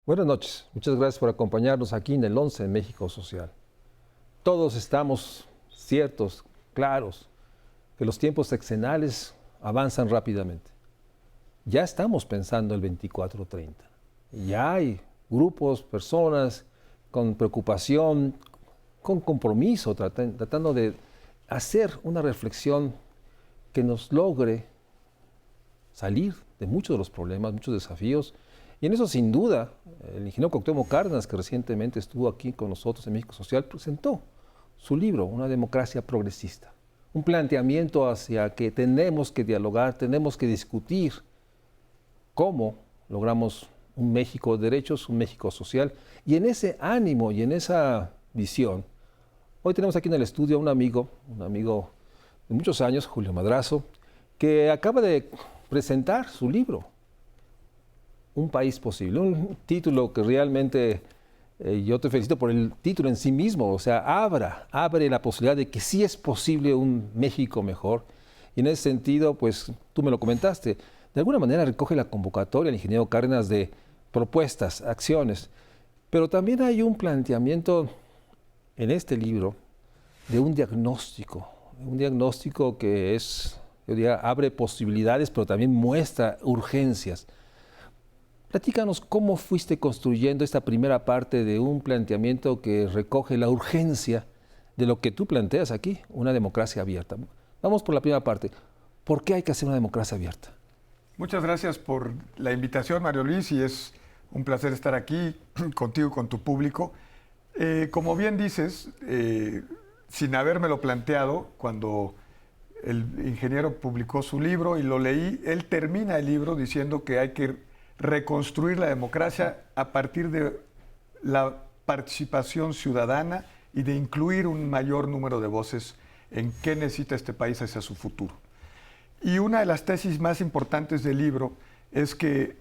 Buenas noches, muchas gracias por acompañarnos aquí en el 11 de México Social. Todos estamos ciertos, claros, que los tiempos sexenales avanzan rápidamente. Ya estamos pensando el 24-30. Ya hay grupos, personas con preocupación, con compromiso, tratando de hacer una reflexión que nos logre salir de muchos de los problemas, muchos desafíos. Y en eso, sin duda, el ingeniero Cuauhtémoc Cárdenas, que recientemente estuvo aquí con nosotros en México Social, presentó su libro, Una democracia progresista. Un planteamiento hacia que tenemos que dialogar, tenemos que discutir cómo logramos un México de derechos, un México social. Y en ese ánimo y en esa visión, hoy tenemos aquí en el estudio a un amigo de muchos años, Julio Madrazo, que acaba de presentar su libro, Un país posible, un título que realmente yo te felicito por el título en sí mismo, o sea, abre la posibilidad de que sí es posible un México mejor. Y en ese sentido, pues tú me lo comentaste, de alguna manera recoge la convocatoria el ingeniero Cárdenas de propuestas, acciones, pero también hay un planteamiento en este libro de un diagnóstico que es, yo diría, abre posibilidades, pero también muestra urgencias. Platícanos cómo fuiste construyendo esta primera parte de un planteamiento que recoge la urgencia de lo que tú planteas aquí, una democracia abierta. Vamos por la primera parte. ¿Por qué hay que hacer una democracia abierta? Muchas gracias por la invitación, Mario Luis, y es un placer estar aquí contigo y con tu público. Como bien dices, sin habérmelo planteado, cuando el ingeniero publicó su libro y lo leí, él termina el libro diciendo que hay que reconstruir la democracia a partir de la participación ciudadana y de incluir un mayor número de voces en qué necesita este país hacia su futuro. Y una de las tesis más importantes del libro es que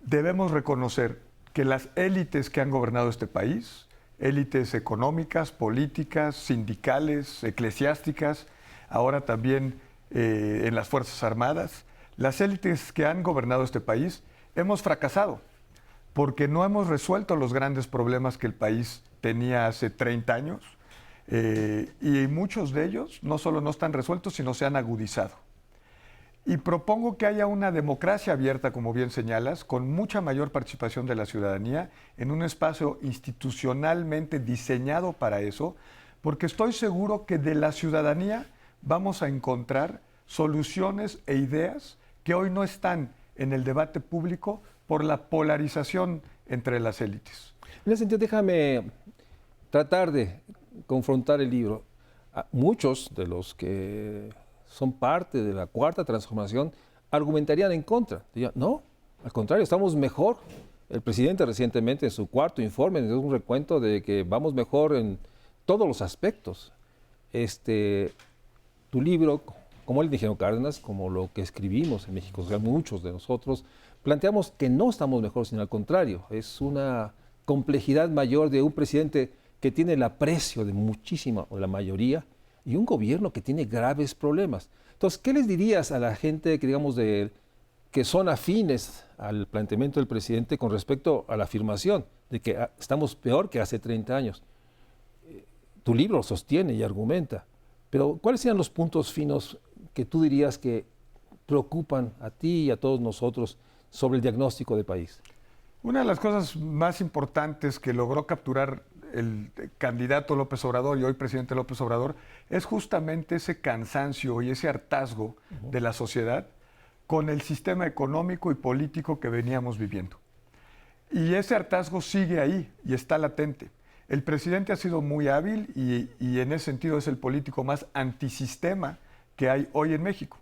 debemos reconocer que las élites que han gobernado este país, élites económicas, políticas, sindicales, eclesiásticas, ahora también en las Fuerzas Armadas, las élites que han gobernado este país, hemos fracasado porque no hemos resuelto los grandes problemas que el país tenía hace 30 años y muchos de ellos no solo no están resueltos, sino se han agudizado. Y propongo que haya una democracia abierta, como bien señalas, con mucha mayor participación de la ciudadanía en un espacio institucionalmente diseñado para eso, porque estoy seguro que de la ciudadanía vamos a encontrar soluciones e ideas que hoy no están en el debate público por la polarización entre las élites. En ese sentido, déjame tratar de confrontar el libro. Muchos de los que son parte de la Cuarta Transformación argumentarían en contra. Dirían, no, al contrario, estamos mejor. El presidente recientemente en su cuarto informe dio un recuento de que vamos mejor en todos los aspectos. Tu libro, como el ingeniero Cárdenas, como lo que escribimos en México Social, muchos de nosotros, planteamos que no estamos mejor, sino al contrario. Es una complejidad mayor de un presidente que tiene el aprecio de muchísima, o la mayoría, y un gobierno que tiene graves problemas. Entonces, ¿qué les dirías a la gente que, digamos, que son afines al planteamiento del presidente con respecto a la afirmación de que estamos peor que hace 30 años? Tu libro sostiene y argumenta, pero ¿cuáles serían los puntos finos que tú dirías que preocupan a ti y a todos nosotros sobre el diagnóstico de país? Una de las cosas más importantes que logró capturar el candidato López Obrador y hoy presidente López Obrador es justamente ese cansancio y ese hartazgo de la sociedad con el sistema económico y político que veníamos viviendo. Y ese hartazgo sigue ahí y está latente. El presidente ha sido muy hábil y en ese sentido es el político más antisistema que hay hoy en México.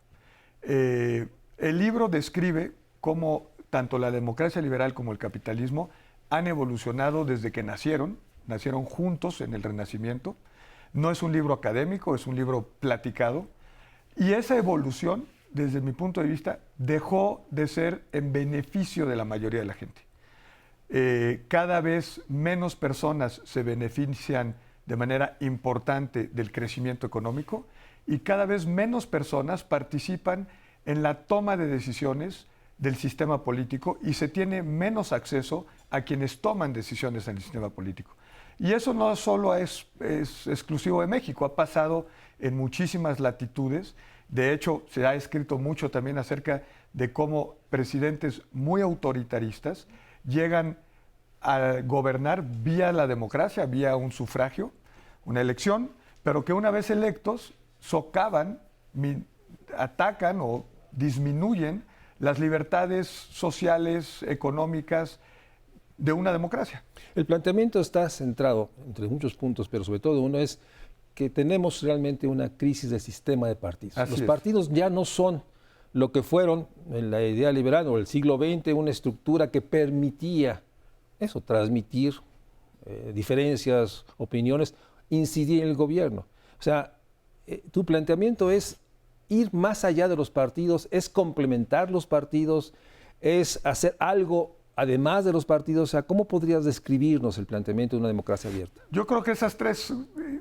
El libro describe cómo tanto la democracia liberal como el capitalismo han evolucionado desde que nacieron juntos en el Renacimiento. No es un libro académico, es un libro platicado. Y esa evolución, desde mi punto de vista, dejó de ser en beneficio de la mayoría de la gente. Cada vez menos personas se benefician de manera importante del crecimiento económico y cada vez menos personas participan en la toma de decisiones del sistema político y se tiene menos acceso a quienes toman decisiones en el sistema político. Y eso no solo es exclusivo de México, ha pasado en muchísimas latitudes. De hecho, se ha escrito mucho también acerca de cómo presidentes muy autoritaristas llegan a gobernar vía la democracia, vía un sufragio, una elección, pero que una vez electos socavan, atacan o disminuyen las libertades sociales, económicas de una democracia. El planteamiento está centrado entre muchos puntos, pero sobre todo uno es que tenemos realmente una crisis del sistema de partidos. Los partidos ya no son lo que fueron en la idea liberal o el siglo XX, una estructura que permitía eso, transmitir diferencias, opiniones, incidir en el gobierno. O sea, tu planteamiento es ir más allá de los partidos, es complementar los partidos, es hacer algo además de los partidos. O sea, ¿cómo podrías describirnos el planteamiento de una democracia abierta? Yo creo que esas tres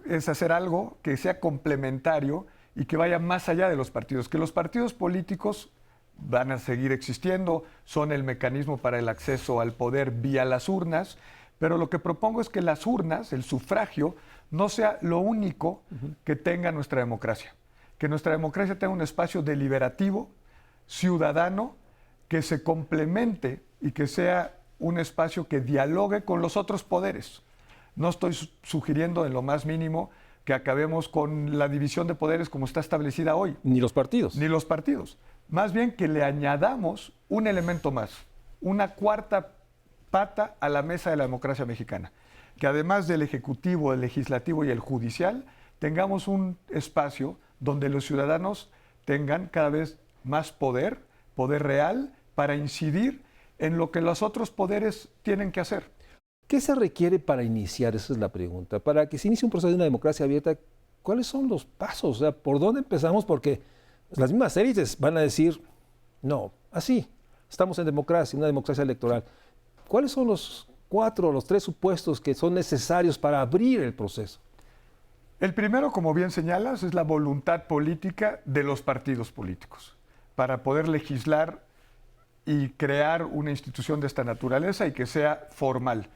es hacer algo que sea complementario y que vaya más allá de los partidos, que los partidos políticos van a seguir existiendo, son el mecanismo para el acceso al poder vía las urnas, pero lo que propongo es que las urnas, el sufragio, no sea lo único que tenga nuestra democracia, que nuestra democracia tenga un espacio deliberativo, ciudadano, que se complemente y que sea un espacio que dialogue con los otros poderes. No estoy sugiriendo en lo más mínimo que acabemos con la división de poderes como está establecida hoy. Ni los partidos. Ni los partidos. Más bien que le añadamos un elemento más, una cuarta pata a la mesa de la democracia mexicana. Que además del Ejecutivo, el Legislativo y el Judicial, tengamos un espacio donde los ciudadanos tengan cada vez más poder real, para incidir en lo que los otros poderes tienen que hacer. ¿Qué se requiere para iniciar? Esa es la pregunta. Para que se inicie un proceso de una democracia abierta, ¿cuáles son los pasos? O sea, ¿por dónde empezamos? Porque las mismas élites van a decir, no, así, estamos en democracia, una democracia electoral. ¿Cuáles son los 4 o los 3 supuestos que son necesarios para abrir el proceso? El primero, como bien señalas, es la voluntad política de los partidos políticos para poder legislar y crear una institución de esta naturaleza y que sea formal.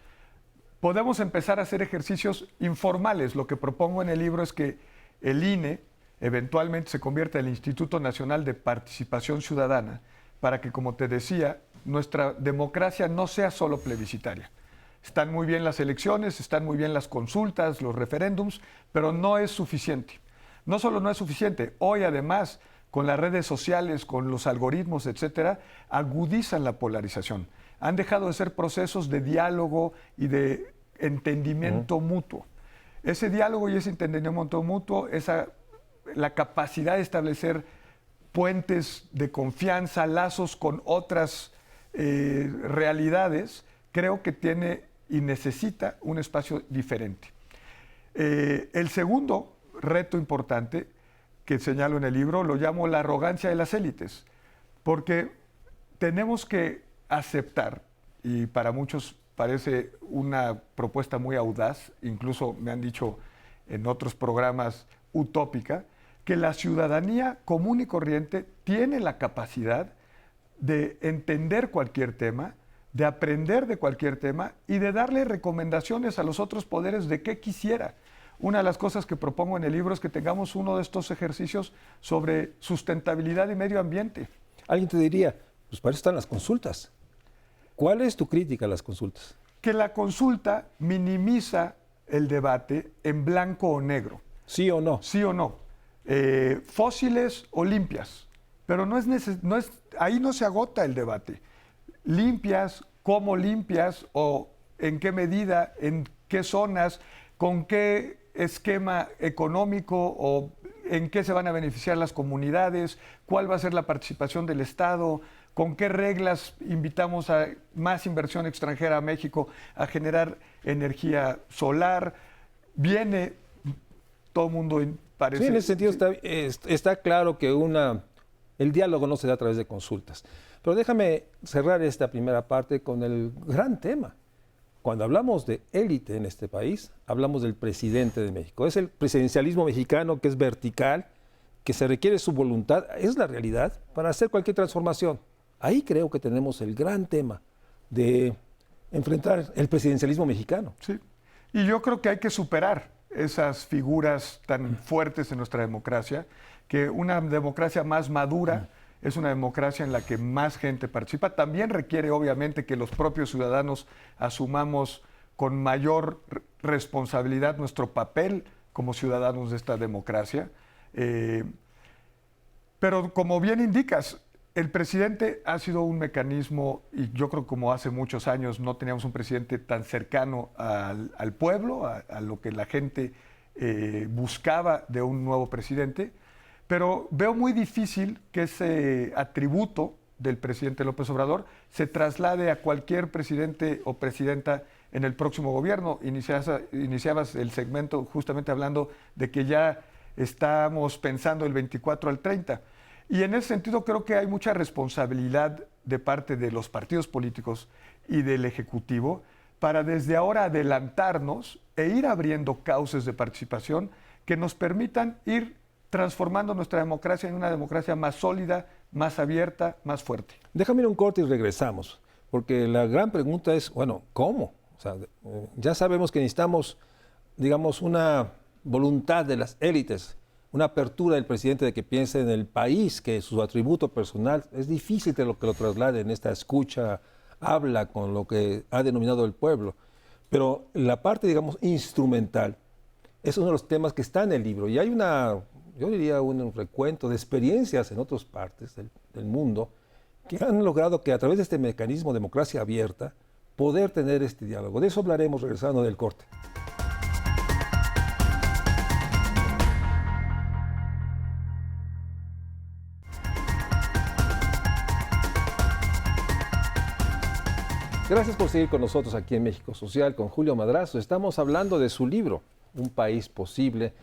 Podemos empezar a hacer ejercicios informales. Lo que propongo en el libro es que el INE eventualmente se convierta en el Instituto Nacional de Participación Ciudadana para que, como te decía, nuestra democracia no sea solo plebiscitaria. Están muy bien las elecciones, están muy bien las consultas, los referéndums, pero no es suficiente. No solo no es suficiente, hoy además, con las redes sociales, con los algoritmos, etcétera, agudizan la polarización. Han dejado de ser procesos de diálogo y de entendimiento mutuo. Ese diálogo y ese entendimiento mutuo, la capacidad de establecer puentes de confianza, lazos con otras realidades, creo que tiene y necesita un espacio diferente. El segundo reto importante que señalo en el libro, lo llamo la arrogancia de las élites, porque tenemos que aceptar, y para muchos parece una propuesta muy audaz, incluso me han dicho en otros programas utópica, que la ciudadanía común y corriente tiene la capacidad de entender cualquier tema, de aprender de cualquier tema y de darle recomendaciones a los otros poderes de qué quisiera. Una de las cosas que propongo en el libro es que tengamos uno de estos ejercicios sobre sustentabilidad y medio ambiente. Alguien te diría, pues para eso están las consultas. ¿Cuál es tu crítica a las consultas? Que la consulta minimiza el debate en blanco o negro. ¿Sí o no? Sí o no. Fósiles o limpias. Pero ahí no se agota el debate. Limpias, cómo limpias o en qué medida, en qué zonas, con qué esquema económico o en qué se van a beneficiar las comunidades, cuál va a ser la participación del Estado, con qué reglas invitamos a más inversión extranjera a México a generar energía solar. Viene todo el mundo, parece. Sí, en ese sentido está claro que el diálogo no se da a través de consultas. Pero déjame cerrar esta primera parte con el gran tema. Cuando hablamos de élite en este país, hablamos del presidente de México. Es el presidencialismo mexicano que es vertical, que se requiere su voluntad, es la realidad, para hacer cualquier transformación. Ahí creo que tenemos el gran tema de enfrentar el presidencialismo mexicano. Sí. Y yo creo que hay que superar esas figuras tan fuertes en nuestra democracia, que una democracia más madura es una democracia en la que más gente participa. También requiere, obviamente, que los propios ciudadanos asumamos con mayor responsabilidad nuestro papel como ciudadanos de esta democracia. Pero como bien indicas, el presidente ha sido un mecanismo, y yo creo que como hace muchos años no teníamos un presidente tan cercano al pueblo, a lo que la gente buscaba de un nuevo presidente, pero veo muy difícil que ese atributo del presidente López Obrador se traslade a cualquier presidente o presidenta en el próximo gobierno. Iniciabas el segmento justamente hablando de que ya estamos pensando el 24 al 30. Y en ese sentido creo que hay mucha responsabilidad de parte de los partidos políticos y del Ejecutivo para desde ahora adelantarnos e ir abriendo cauces de participación que nos permitan ir transformando nuestra democracia en una democracia más sólida, más abierta, más fuerte. Déjame ir a un corte y regresamos, porque la gran pregunta es, bueno, ¿cómo? O sea, ya sabemos que necesitamos, digamos, una voluntad de las élites, una apertura del presidente de que piense en el país, que su atributo personal es difícil que lo traslade en esta escucha, habla con lo que ha denominado el pueblo. Pero la parte, digamos, instrumental es uno de los temas que está en el libro. Y hay yo diría, un recuento de experiencias en otras partes del mundo que han logrado que a través de este mecanismo de democracia abierta poder tener este diálogo. De eso hablaremos regresando del corte. Gracias por seguir con nosotros aquí en México Social con Julio Madrazo. Estamos hablando de su libro, Un País Posible.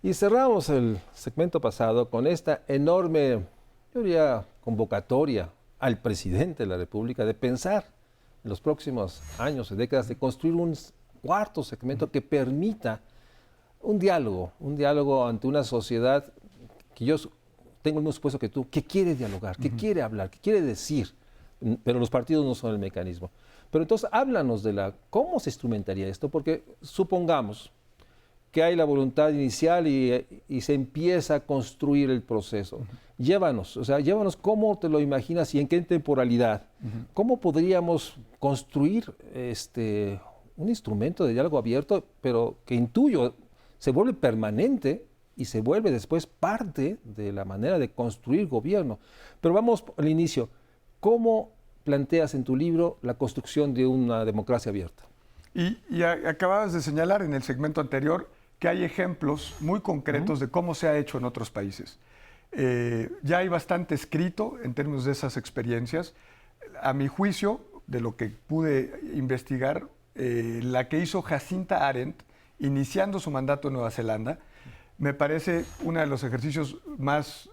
Y cerramos el segmento pasado con esta enorme, yo diría, convocatoria al presidente de la República de pensar en los próximos años y décadas de construir un cuarto segmento que permita un diálogo ante una sociedad que yo tengo el mismo supuesto que tú, que quiere dialogar, que quiere hablar, que quiere decir, pero los partidos no son el mecanismo. Pero entonces háblanos de cómo se instrumentaría esto, porque supongamos que hay la voluntad inicial y se empieza a construir el proceso. Llévanos cómo te lo imaginas y en qué temporalidad. ¿Cómo podríamos construir un instrumento de diálogo abierto, pero que intuyo se vuelve permanente y se vuelve después parte de la manera de construir gobierno? Pero vamos al inicio. ¿Cómo planteas en tu libro la construcción de una democracia abierta? Y acababas de señalar en el segmento anterior que hay ejemplos muy concretos de cómo se ha hecho en otros países. Ya hay bastante escrito en términos de esas experiencias. A mi juicio, de lo que pude investigar, la que hizo Jacinta Arendt, iniciando su mandato en Nueva Zelanda, me parece uno de los ejercicios más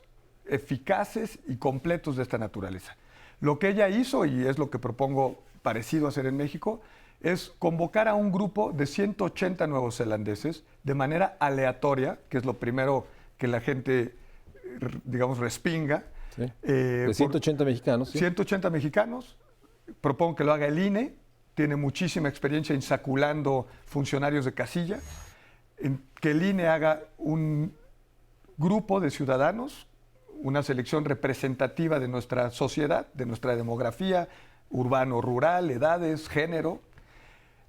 eficaces y completos de esta naturaleza. Lo que ella hizo, y es lo que propongo parecido hacer en México, es convocar a un grupo de 180 neozelandeses de manera aleatoria, que es lo primero que la gente, digamos, respinga. Sí. De 180 mexicanos. ¿Sí? 180 mexicanos. Propongo que lo haga el INE. Tiene muchísima experiencia insaculando funcionarios de casilla. Que el INE haga un grupo de ciudadanos, una selección representativa de nuestra sociedad, de nuestra demografía, urbano-rural, edades, género.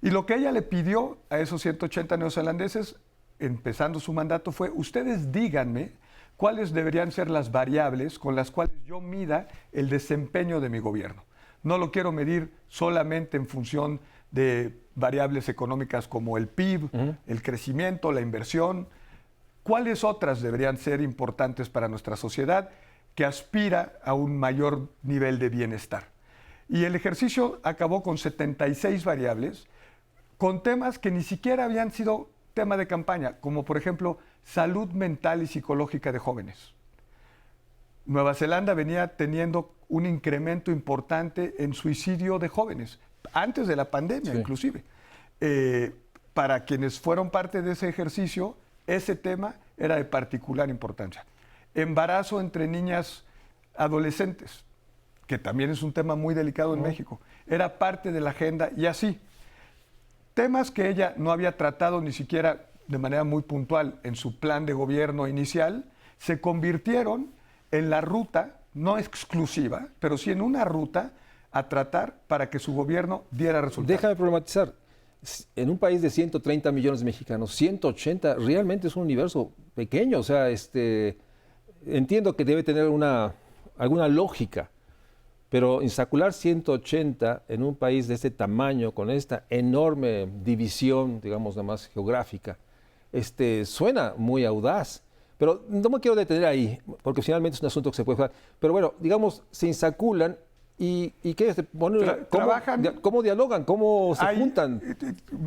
Y lo que ella le pidió a esos 180 neozelandeses, empezando su mandato, fue: ustedes díganme cuáles deberían ser las variables con las cuales yo mida el desempeño de mi gobierno. No lo quiero medir solamente en función de variables económicas como el PIB, el crecimiento, la inversión. ¿Cuáles otras deberían ser importantes para nuestra sociedad que aspira a un mayor nivel de bienestar? Y el ejercicio acabó con 76 variables, con temas que ni siquiera habían sido tema de campaña, como por ejemplo salud mental y psicológica de jóvenes. Nueva Zelanda venía teniendo un incremento importante en suicidio de jóvenes, antes de la pandemia inclusive. Para quienes fueron parte de ese ejercicio, ese tema era de particular importancia. Embarazo entre niñas adolescentes. que también es un tema muy delicado en México. Era parte de la agenda y así. Temas que ella no había tratado ni siquiera de manera muy puntual en su plan de gobierno inicial, se convirtieron en la ruta, no exclusiva, pero sí en una ruta a tratar para que su gobierno diera resultados. Déjame problematizar. En un país de 130 millones de mexicanos, 180 realmente es un universo pequeño. O sea, entiendo que debe tener alguna lógica, pero insacular 180 en un país de este tamaño, con esta enorme división, digamos, nada más geográfica, suena muy audaz. Pero no me quiero detener ahí, porque finalmente es un asunto que se puede jugar. Pero bueno, digamos, se insaculan y ¿qué? ¿Cómo dialogan? ¿Cómo se juntan?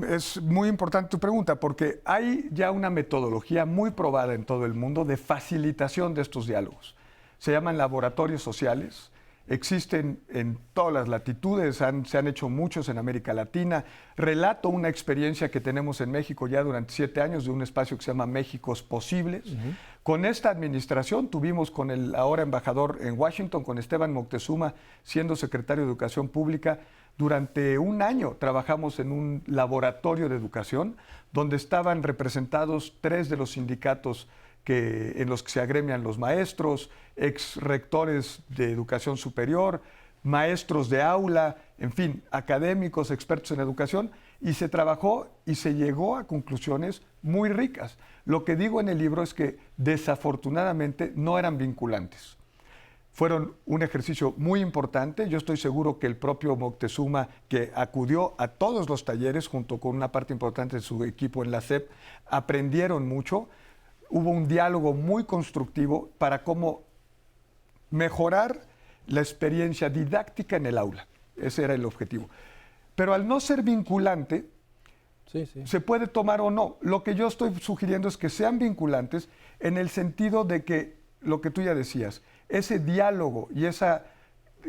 Es muy importante tu pregunta, porque hay ya una metodología muy probada en todo el mundo de facilitación de estos diálogos. Se llaman laboratorios sociales. Existen en todas las latitudes, se han hecho muchos en América Latina. Relato una experiencia que tenemos en México ya durante 7 años de un espacio que se llama Méxicos Posibles. Con esta administración tuvimos con el ahora embajador en Washington, con Esteban Moctezuma, siendo secretario de Educación Pública, durante un año trabajamos en un laboratorio de educación donde estaban representados 3 de los sindicatos en los que se agremian los maestros, ex rectores de educación superior, maestros de aula, en fin, académicos, expertos en educación, y se trabajó y se llegó a conclusiones muy ricas. Lo que digo en el libro es que desafortunadamente no eran vinculantes. Fueron un ejercicio muy importante. Yo estoy seguro que el propio Moctezuma, que acudió a todos los talleres junto con una parte importante de su equipo en la SEP, aprendieron mucho. Hubo un diálogo muy constructivo para cómo mejorar la experiencia didáctica en el aula. Ese era el objetivo. Pero al no ser vinculante, se puede tomar o no. Lo que yo estoy sugiriendo es que sean vinculantes en el sentido de que, lo que tú ya decías, ese diálogo y esa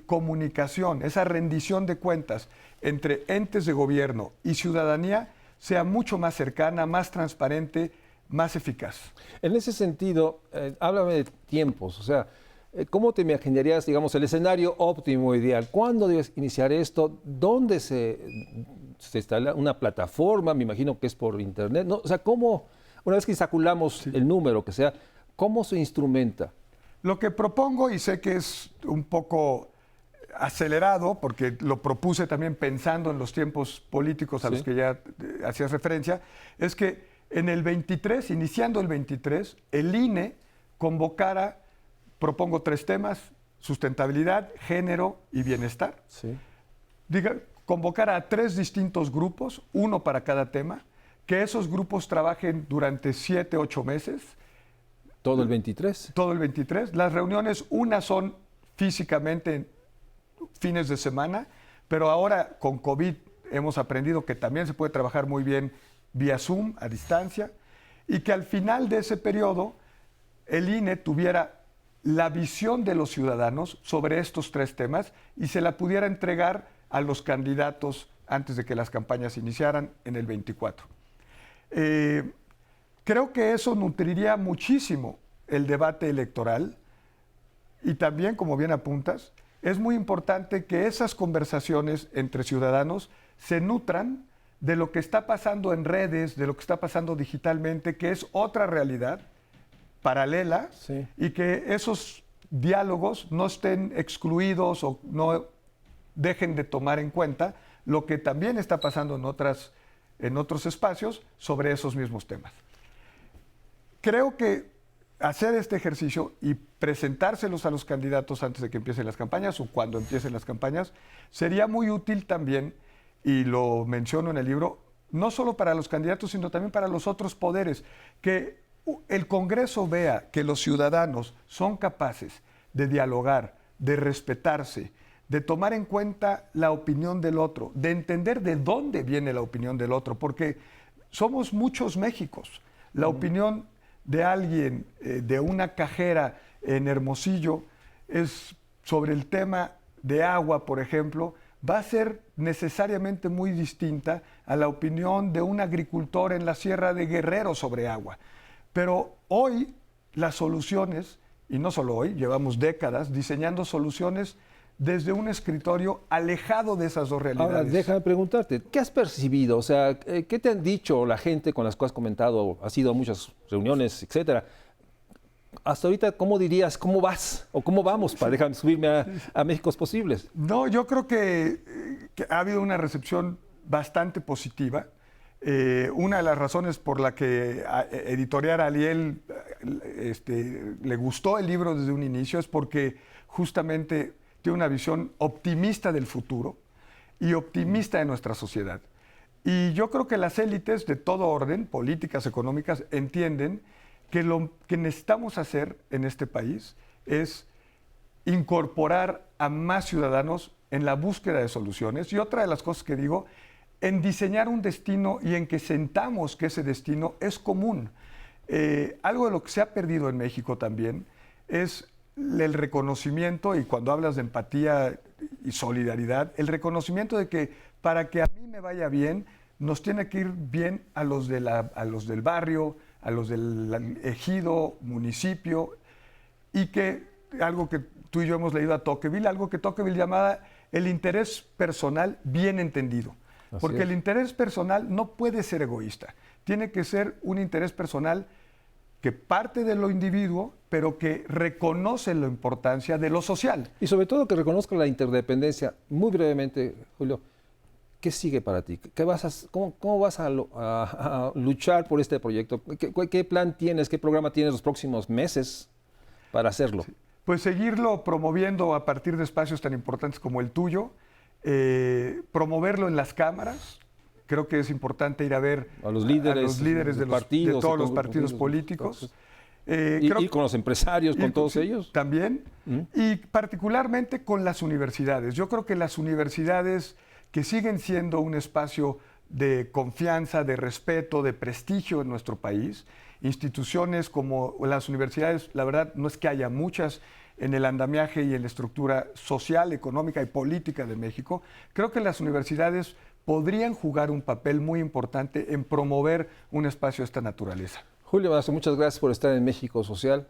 comunicación, esa rendición de cuentas entre entes de gobierno y ciudadanía sea mucho más cercana, más transparente, más eficaz. En ese sentido, háblame de tiempos, o sea, ¿cómo te imaginarías, digamos, el escenario óptimo, ideal? ¿Cuándo debes iniciar esto? ¿Dónde se instala una plataforma? Me imagino que es por internet, ¿no? O sea, ¿cómo, una vez que insaculamos el número que sea, cómo se instrumenta? Lo que propongo, y sé que es un poco acelerado, porque lo propuse también pensando en los tiempos políticos a los que ya hacías referencia, es que en el 23, iniciando el 23, el INE convocara, propongo 3 temas: sustentabilidad, género y bienestar. Convocara a 3 distintos grupos, uno para cada tema, que esos grupos trabajen durante 7, 8 meses. ¿Todo el 23? Todo el 23. Las reuniones, unas son físicamente en fines de semana, pero ahora con COVID hemos aprendido que también se puede trabajar muy bien vía Zoom, a distancia, y que al final de ese periodo el INE tuviera la visión de los ciudadanos sobre estos 3 temas y se la pudiera entregar a los candidatos antes de que las campañas iniciaran en el 24. Creo que eso nutriría muchísimo el debate electoral y también, como bien apuntas, es muy importante que esas conversaciones entre ciudadanos se nutran de lo que está pasando en redes, de lo que está pasando digitalmente, que es otra realidad paralela, y que esos diálogos no estén excluidos o no dejen de tomar en cuenta lo que también está pasando en otros espacios sobre esos mismos temas. Creo que hacer este ejercicio y presentárselos a los candidatos antes de que empiecen las campañas o cuando empiecen las campañas sería muy útil también, y lo menciono en el libro, no solo para los candidatos, sino también para los otros poderes, que el Congreso vea que los ciudadanos son capaces de dialogar, de respetarse, de tomar en cuenta la opinión del otro, de entender de dónde viene la opinión del otro, porque somos muchos Méxicos. La opinión de alguien, de una cajera en Hermosillo, es sobre el tema de agua, por ejemplo, va a ser necesariamente muy distinta a la opinión de un agricultor en la Sierra de Guerrero sobre agua. Pero hoy las soluciones, y no solo hoy, llevamos décadas diseñando soluciones desde un escritorio alejado de esas dos realidades. Ahora, déjame preguntarte, ¿qué has percibido? O sea, ¿qué te han dicho la gente con las que has comentado? Has ido a muchas reuniones, etcétera. Hasta ahorita, ¿cómo dirías, cómo vas o cómo vamos para déjame subirme a Méxicos Posibles? No, yo creo que ha habido una recepción bastante positiva. Una de las razones por la que a Editorial Aliel le gustó el libro desde un inicio es porque justamente tiene una visión optimista del futuro y optimista de nuestra sociedad. Y yo creo que las élites de todo orden, políticas, económicas, entienden que lo que necesitamos hacer en este país es incorporar a más ciudadanos en la búsqueda de soluciones. Y otra de las cosas que digo, en diseñar un destino y en que sentamos que ese destino es común. Algo de lo que se ha perdido en México también es el reconocimiento, y cuando hablas de empatía y solidaridad, el reconocimiento de que para que a mí me vaya bien, nos tiene que ir bien a los del barrio, a los del ejido, municipio, y que algo que tú y yo hemos leído a Tocqueville, algo que Tocqueville llamaba el interés personal bien entendido. Porque el interés personal no puede ser egoísta, tiene que ser un interés personal que parte de lo individuo, pero que reconoce la importancia de lo social. Y sobre todo que reconozca la interdependencia. Muy brevemente, Julio, ¿qué sigue para ti? ¿Cómo vas a luchar por este proyecto? ¿Qué plan tienes, qué programa tienes los próximos meses para hacerlo? Sí. Pues seguirlo promoviendo a partir de espacios tan importantes como el tuyo, promoverlo en las cámaras. Creo que es importante ir a ver a los líderes de todos los partidos políticos. Y con los empresarios, con todos ellos. También, y particularmente con las universidades. Yo creo que las universidades, que siguen siendo un espacio de confianza, de respeto, de prestigio en nuestro país, instituciones como las universidades, la verdad no es que haya muchas en el andamiaje y en la estructura social, económica y política de México, creo que las universidades podrían jugar un papel muy importante en promover un espacio de esta naturaleza. Julio Madrazo, muchas gracias por estar en México Social.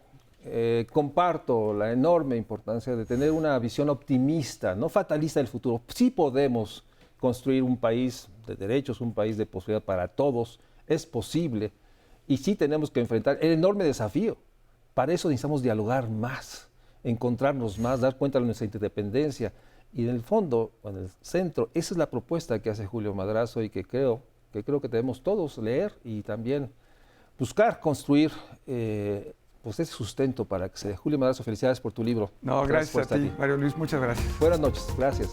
Comparto la enorme importancia de tener una visión optimista, no fatalista del futuro. Sí podemos construir un país de derechos, un país de posibilidad para todos, es posible, y sí tenemos que enfrentar el enorme desafío. Para eso necesitamos dialogar más, encontrarnos más, dar cuenta de nuestra interdependencia. Y en el fondo, en el centro, esa es la propuesta que hace Julio Madrazo y que creo que debemos todos leer y también buscar construir pues ese sustento para que se dé. Julio Madrazo, felicidades por tu libro. No, gracias a ti, Mario Luis, muchas gracias. Buenas noches, gracias.